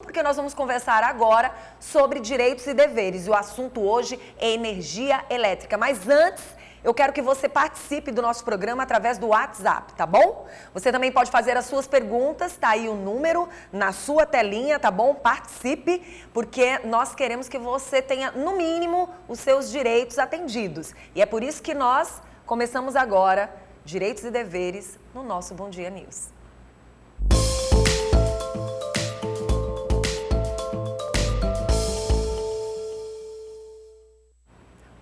Porque nós vamos conversar agora sobre direitos e deveres. E o assunto hoje é energia elétrica. Mas antes, eu quero que você participe do nosso programa através do WhatsApp, tá bom? Você também pode fazer as suas perguntas, tá aí o número na sua telinha, tá bom? Participe, porque nós queremos que você tenha, no mínimo, os seus direitos atendidos. E é por isso que nós começamos agora Direitos e Deveres no nosso Bom Dia News.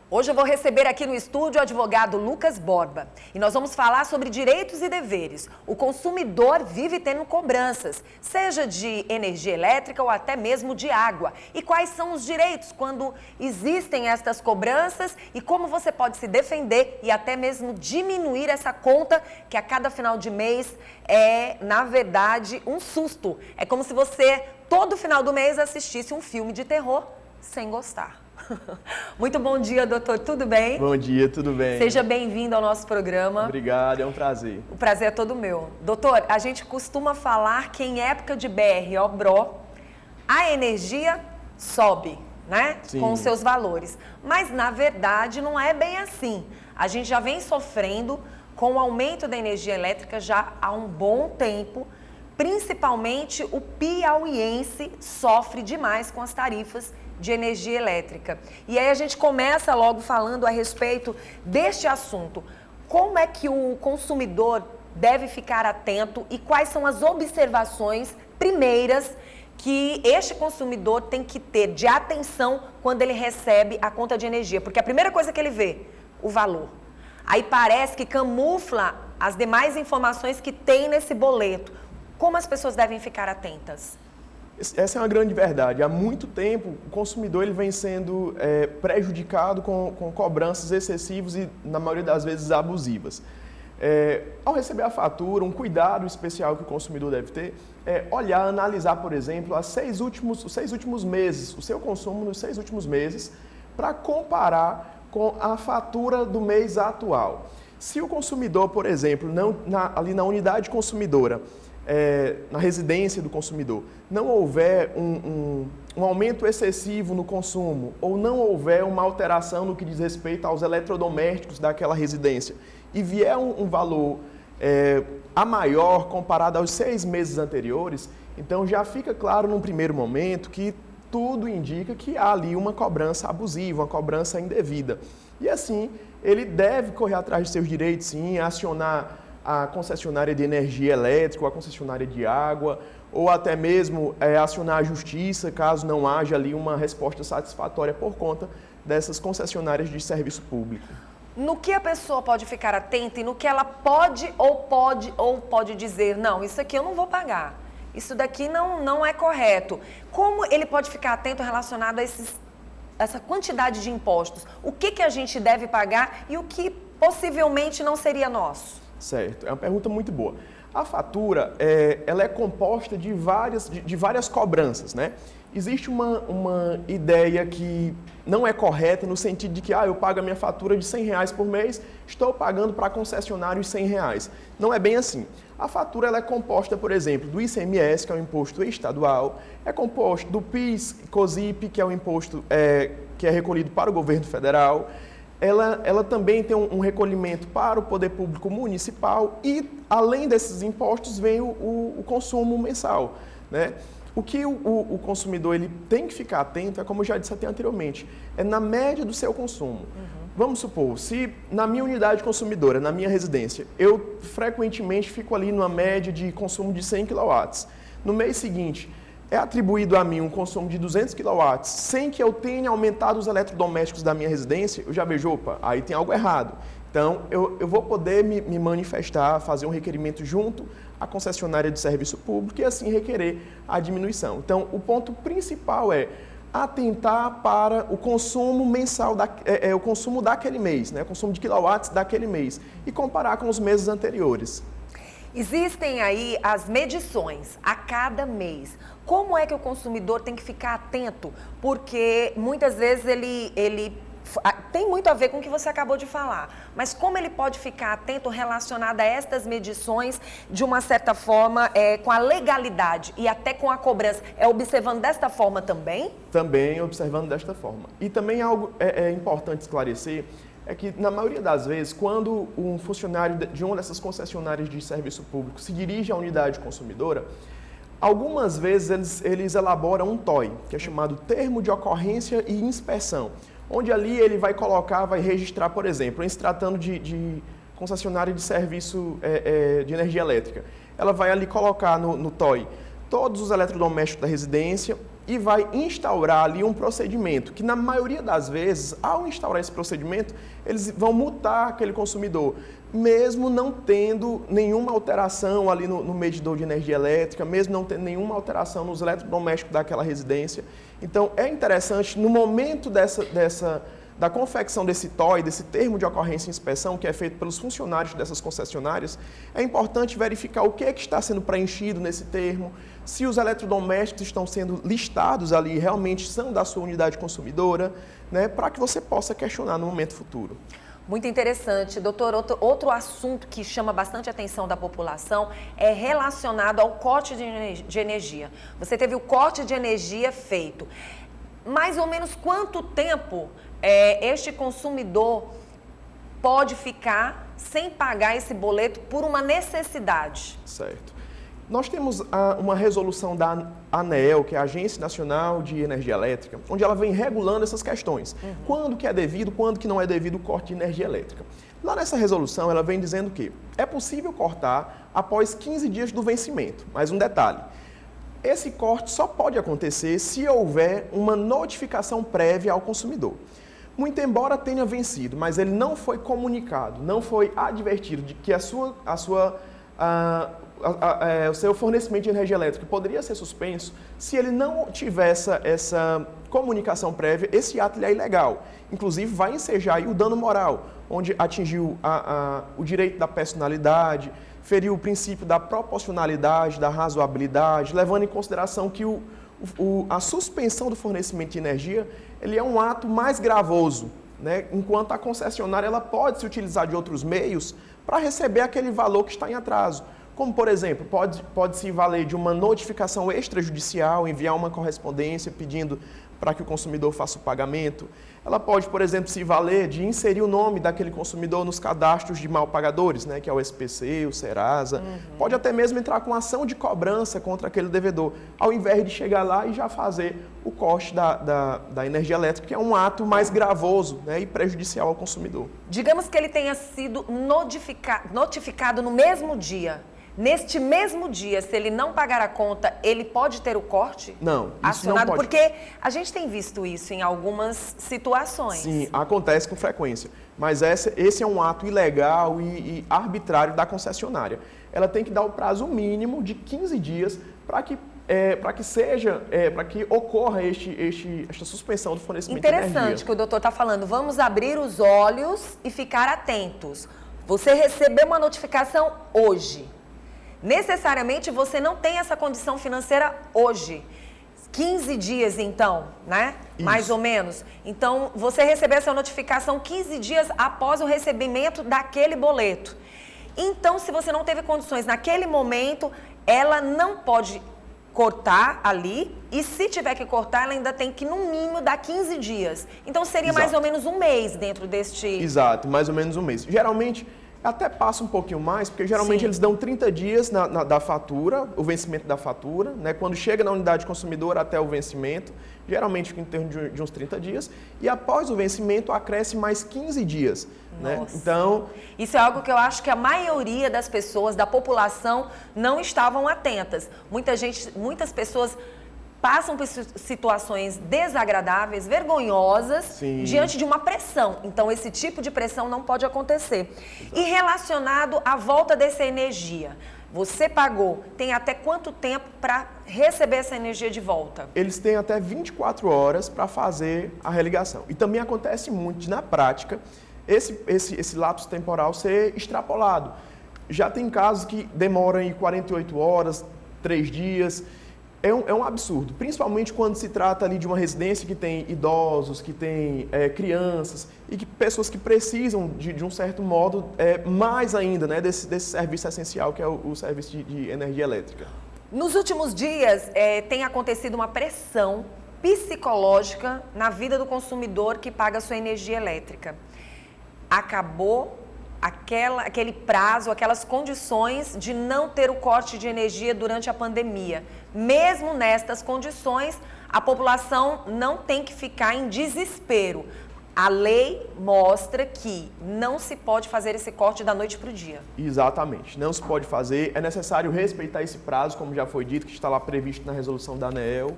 Hoje eu vou receber aqui no estúdio o advogado Lucas Borba e nós vamos falar sobre direitos e deveres. O consumidor vive tendo cobranças, seja de energia elétrica ou até mesmo de água. E quais são os direitos quando existem estas cobranças e como você pode se defender e até mesmo diminuir essa conta que a cada final de mês é, na verdade, um susto. É como se você, todo final do mês, assistisse um filme de terror sem gostar. Muito bom dia, doutor. Tudo bem? Bom dia, tudo bem. Seja bem-vindo ao nosso programa. Obrigado, é um prazer. O prazer é todo meu. Doutor, a gente costuma falar que em época de BR-OBRO, a energia sobe, né? Sim. Com os seus valores. Mas, na verdade, não é bem assim. A gente já vem sofrendo com o aumento da energia elétrica já há um bom tempo. Principalmente o piauiense sofre demais com as tarifas de energia elétrica. E aí a gente começa logo falando a respeito deste assunto. Como é que o consumidor deve ficar atento e quais são as observações primeiras que este consumidor tem que ter de atenção quando ele recebe a conta de energia? Porque a primeira coisa que ele vê, o valor. Aí parece que camufla as demais informações que tem nesse boleto. Como as pessoas devem ficar atentas? Essa é uma grande verdade. Há muito tempo, o consumidor ele vem sendo prejudicado com cobranças excessivas e, na maioria das vezes, abusivas. Ao receber a fatura, um cuidado especial que o consumidor deve ter é olhar, analisar, por exemplo, os 6 últimos meses, o seu consumo nos 6 últimos meses, para comparar com a fatura do mês atual. Se o consumidor, por exemplo, ali na unidade consumidora, na residência do consumidor, não houver um aumento excessivo no consumo ou não houver uma alteração no que diz respeito aos eletrodomésticos daquela residência e vier um valor a maior comparado aos 6 meses anteriores, então já fica claro num primeiro momento que tudo indica que há ali uma cobrança abusiva, uma cobrança indevida. E assim, ele deve correr atrás de seus direitos, sim, acionar a concessionária de energia elétrica, ou a concessionária de água, ou até mesmo acionar a justiça, caso não haja ali uma resposta satisfatória por conta dessas concessionárias de serviço público. No que a pessoa pode ficar atenta e no que ela pode dizer, não, isso aqui eu não vou pagar, isso daqui não é correto. Como ele pode ficar atento relacionado a essa quantidade de impostos? O que a gente deve pagar e o que possivelmente não seria nosso? Certo, é uma pergunta muito boa. A fatura, ela é composta de várias cobranças, né? Existe uma ideia que não é correta no sentido de que eu pago a minha fatura de R$100 por mês, estou pagando para a concessionária os R$100. Não é bem assim. A fatura ela é composta, por exemplo, do ICMS, que é o imposto estadual, é composto do PIS, COSIP, que é o imposto que é recolhido para o governo federal. Ela também tem um recolhimento para o poder público municipal e, além desses impostos, vem o consumo mensal, né? O que o consumidor ele tem que ficar atento é, como eu já disse até anteriormente, é na média do seu consumo. Vamos supor, se na minha unidade consumidora, na minha residência, eu frequentemente fico ali numa média de consumo de 100 kW. No mês seguinte, é atribuído a mim um consumo de 200 kW sem que eu tenha aumentado os eletrodomésticos da minha residência, eu já vejo, opa, aí tem algo errado. Então, eu vou poder me manifestar, fazer um requerimento junto à concessionária de serviço público e assim requerer a diminuição. Então, o ponto principal é atentar para o consumo mensal, o consumo daquele mês, né? O consumo de quilowatts daquele mês e comparar com os meses anteriores. Existem aí as medições a cada mês. Como é que o consumidor tem que ficar atento? Porque muitas vezes ele tem muito a ver com o que você acabou de falar, mas como ele pode ficar atento relacionado a estas medições, de uma certa forma, com a legalidade e até com a cobrança? É observando desta forma também? Também observando desta forma. E também algo importante esclarecer, é que na maioria das vezes, quando um funcionário de uma dessas concessionárias de serviço público se dirige à unidade consumidora, algumas vezes eles elaboram um TOI, que é chamado Termo de Ocorrência e Inspeção, onde ali ele vai colocar, vai registrar, por exemplo, em se tratando de concessionária de serviço de energia elétrica, ela vai ali colocar no TOI todos os eletrodomésticos da residência e vai instaurar ali um procedimento, que na maioria das vezes, ao instaurar esse procedimento, eles vão multar aquele consumidor, mesmo não tendo nenhuma alteração ali no medidor de energia elétrica, mesmo não tendo nenhuma alteração nos eletrodomésticos daquela residência. Então, é interessante, no momento da confecção desse TOI, desse termo de ocorrência e inspeção, que é feito pelos funcionários dessas concessionárias, é importante verificar o que está sendo preenchido nesse termo, se os eletrodomésticos estão sendo listados ali, realmente são da sua unidade consumidora, né, para que você possa questionar no momento futuro. Muito interessante. Doutor, outro assunto que chama bastante a atenção da população é relacionado ao corte de energia. Você teve o corte de energia feito. Mais ou menos quanto tempo este consumidor pode ficar sem pagar esse boleto por uma necessidade? Certo. Nós temos uma resolução da ANEEL, que é a Agência Nacional de Energia Elétrica, onde ela vem regulando essas questões. Quando que é devido, quando que não é devido o corte de energia elétrica. Lá nessa resolução, ela vem dizendo que é possível cortar após 15 dias do vencimento. Mas um detalhe, esse corte só pode acontecer se houver uma notificação prévia ao consumidor. Muito embora tenha vencido, mas ele não foi comunicado, não foi advertido de que o seu fornecimento de energia elétrica poderia ser suspenso, se ele não tivesse essa comunicação prévia, esse ato é ilegal. Inclusive, vai ensejar aí o dano moral, onde atingiu o direito da personalidade, feriu o princípio da proporcionalidade, da razoabilidade, levando em consideração que a suspensão do fornecimento de energia ele é um ato mais gravoso, né? Enquanto a concessionária ela pode se utilizar de outros meios para receber aquele valor que está em atraso. Como, por exemplo, pode se valer de uma notificação extrajudicial, enviar uma correspondência pedindo para que o consumidor faça o pagamento. Ela pode, por exemplo, se valer de inserir o nome daquele consumidor nos cadastros de malpagadores, né, que é o SPC, o Serasa. Pode até mesmo entrar com ação de cobrança contra aquele devedor, ao invés de chegar lá e já fazer o corte da energia elétrica, que é um ato mais gravoso, né, e prejudicial ao consumidor. Digamos que ele tenha sido notificado no mesmo dia. Neste mesmo dia, se ele não pagar a conta, ele pode ter o corte? Não, isso acionado? não pode. Porque a gente tem visto isso em algumas situações. Sim, acontece com frequência. Mas esse é um ato ilegal e arbitrário da concessionária. Ela tem que dar o prazo mínimo de 15 dias para que ocorra esta suspensão do fornecimento de energia. Interessante que o doutor está falando. Vamos abrir os olhos e ficar atentos. Você recebeu uma notificação hoje. Necessariamente você não tem essa condição financeira hoje. 15 dias, então, né? Isso. Mais ou menos. Então, você recebeu essa notificação 15 dias após o recebimento daquele boleto. Então, se você não teve condições naquele momento, ela não pode cortar ali, e se tiver que cortar, ela ainda tem que, no mínimo, dar 15 dias. Então, seria mais ou menos um mês dentro deste... Exato, mais ou menos um mês. Geralmente, até passa um pouquinho mais, porque geralmente eles dão 30 dias da fatura, o vencimento da fatura, né? Quando chega na unidade consumidora até o vencimento, geralmente fica em torno de uns 30 dias, e após o vencimento acresce mais 15 dias. Né? Então, isso é algo que eu acho que a maioria das pessoas, da população, não estavam atentas. Muitas pessoas passam por situações desagradáveis, vergonhosas, diante de uma pressão. Então, esse tipo de pressão não pode acontecer. Exato. E relacionado à volta dessa energia, você pagou, tem até quanto tempo para receber essa energia de volta? Eles têm até 24 horas para fazer a religação. E também acontece muito, na prática, esse lapso temporal ser extrapolado. Já tem casos que demoram 48 horas, 3 dias... é um absurdo, principalmente quando se trata ali de uma residência que tem idosos, que tem crianças e que pessoas que precisam, de um certo modo, mais ainda, né, desse serviço essencial que é o serviço de energia elétrica. Nos últimos dias, tem acontecido uma pressão psicológica na vida do consumidor que paga a sua energia elétrica. Acabou aquele prazo, aquelas condições de não ter o corte de energia durante a pandemia. Mesmo nestas condições, a população não tem que ficar em desespero. A lei mostra que não se pode fazer esse corte da noite para o dia. Exatamente, não se pode fazer. É necessário respeitar esse prazo, como já foi dito, que está lá previsto na resolução da ANEEL.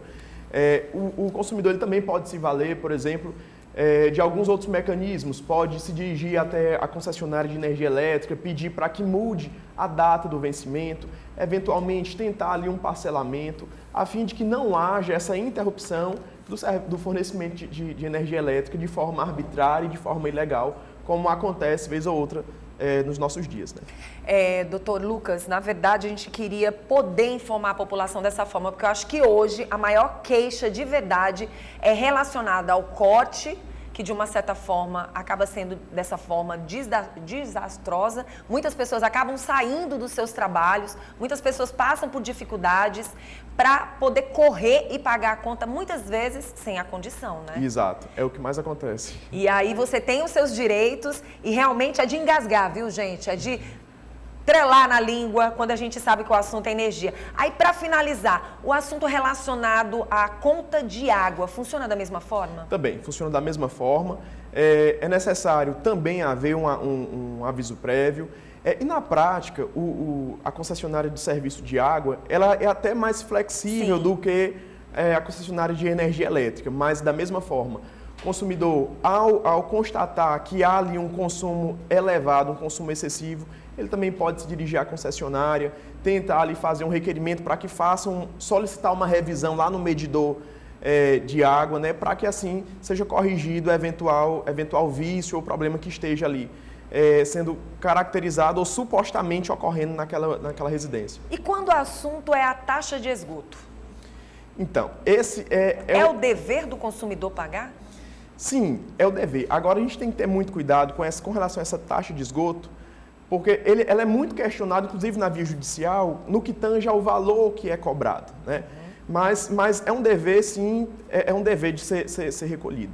O consumidor ele também pode se valer, por exemplo, de alguns outros mecanismos, pode se dirigir até a concessionária de energia elétrica, pedir para que mude a data do vencimento, eventualmente tentar ali um parcelamento, a fim de que não haja essa interrupção do fornecimento de energia elétrica de forma arbitrária e de forma ilegal, como acontece vez ou outra nos nossos dias, né? Doutor Lucas, na verdade a gente queria poder informar a população dessa forma, porque eu acho que hoje a maior queixa de verdade é relacionada ao corte, que de uma certa forma acaba sendo dessa forma desastrosa. Muitas pessoas acabam saindo dos seus trabalhos, muitas pessoas passam por dificuldades para poder correr e pagar a conta, muitas vezes sem a condição, né? Exato, é o que mais acontece. E aí você tem os seus direitos e realmente é de engasgar, viu, gente? É de trelar na língua quando a gente sabe que o assunto é energia. Aí, para finalizar, o assunto relacionado à conta de água, funciona da mesma forma? Também, funciona da mesma forma. É necessário também haver um aviso prévio. E na prática, a concessionária de serviço de água, ela é até mais flexível, sim, do que a concessionária de energia elétrica, mas da mesma forma, o consumidor, ao constatar que há ali um consumo elevado, um consumo excessivo, ele também pode se dirigir à concessionária, tentar ali fazer um requerimento para que solicitar uma revisão lá no medidor de água, né, para que assim seja corrigido eventual vício ou problema que esteja ali sendo caracterizado ou supostamente ocorrendo naquela residência. E quando o assunto é a taxa de esgoto? Então, esse é o dever do consumidor pagar? Sim, é o dever. Agora a gente tem que ter muito cuidado com relação a essa taxa de esgoto, porque ela é muito questionada, inclusive na via judicial, no que tange ao valor que é cobrado, né? Mas é um dever, sim, é um dever de ser recolhido.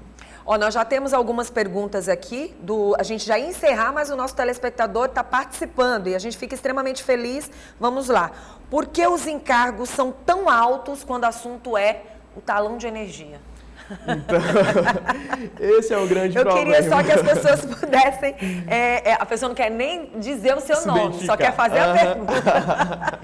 Nós já temos algumas perguntas aqui, a gente já ia encerrar, mas o nosso telespectador está participando e a gente fica extremamente feliz. Vamos lá. Por que os encargos são tão altos quando o assunto é o talão de energia? Então, esse é o grande problema. Eu queria só que as pessoas pudessem... a pessoa não quer nem dizer o seu nome, só quer fazer a pergunta.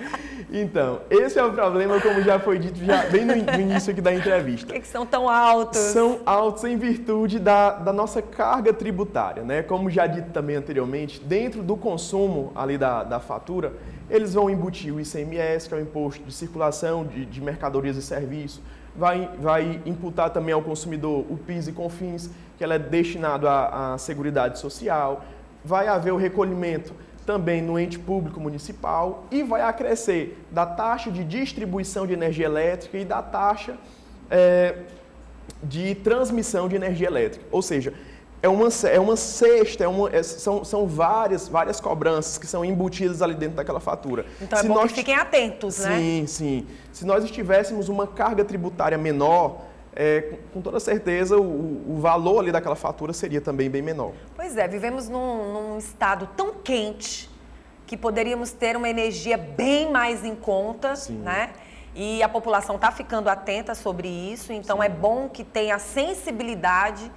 Então, esse é o problema, como já foi dito bem no início aqui da entrevista. Por que são tão altos? São altos em virtude da nossa carga tributária, né? Como já dito também anteriormente, dentro do consumo ali da fatura, eles vão embutir o ICMS, que é o Imposto de Circulação de Mercadorias e Serviços, vai imputar também ao consumidor o PIS e COFINS, que ela é destinado à Seguridade Social, vai haver o recolhimento também no ente público municipal e vai acrescer da taxa de distribuição de energia elétrica e da taxa de transmissão de energia elétrica. Ou seja, é uma cesta, são várias cobranças que são embutidas ali dentro daquela fatura. Então bom que fiquem atentos, né? Sim, sim. Se nós estivéssemos uma carga tributária menor, com toda certeza o valor ali daquela fatura seria também bem menor. Pois é, vivemos num estado tão quente que poderíamos ter uma energia bem mais em conta, sim, né? E a população está ficando atenta sobre isso, então sim, é bom que tenha a sensibilidade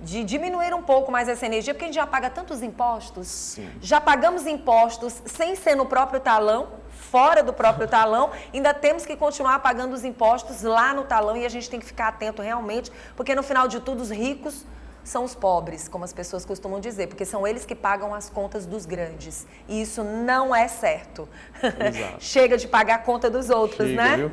de diminuir um pouco mais essa energia, porque a gente já paga tantos impostos. Sim. Já pagamos impostos sem ser no próprio talão, fora do próprio talão, ainda temos que continuar pagando os impostos lá no talão e a gente tem que ficar atento realmente, porque no final de tudo os ricos são os pobres, como as pessoas costumam dizer, porque são eles que pagam as contas dos grandes. E isso não é certo. Chega de pagar a conta dos outros, né? Viu?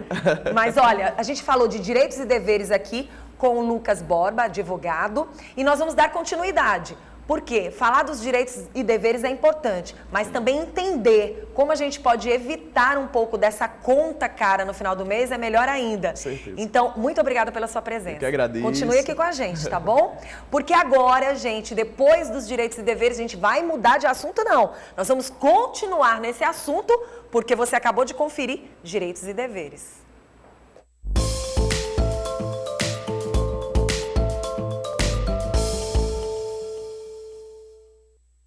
Mas olha, a gente falou de direitos e deveres aqui com o Lucas Borba, advogado, e nós vamos dar continuidade. Por quê? Falar dos direitos e deveres é importante, mas também entender como a gente pode evitar um pouco dessa conta cara no final do mês é melhor ainda. Certeza. Então, muito obrigada pela sua presença. Eu que agradeço. Continue aqui com a gente, tá bom? Porque agora, gente, depois dos direitos e deveres, a gente vai mudar de assunto, não. Nós vamos continuar nesse assunto, porque você acabou de conferir direitos e deveres.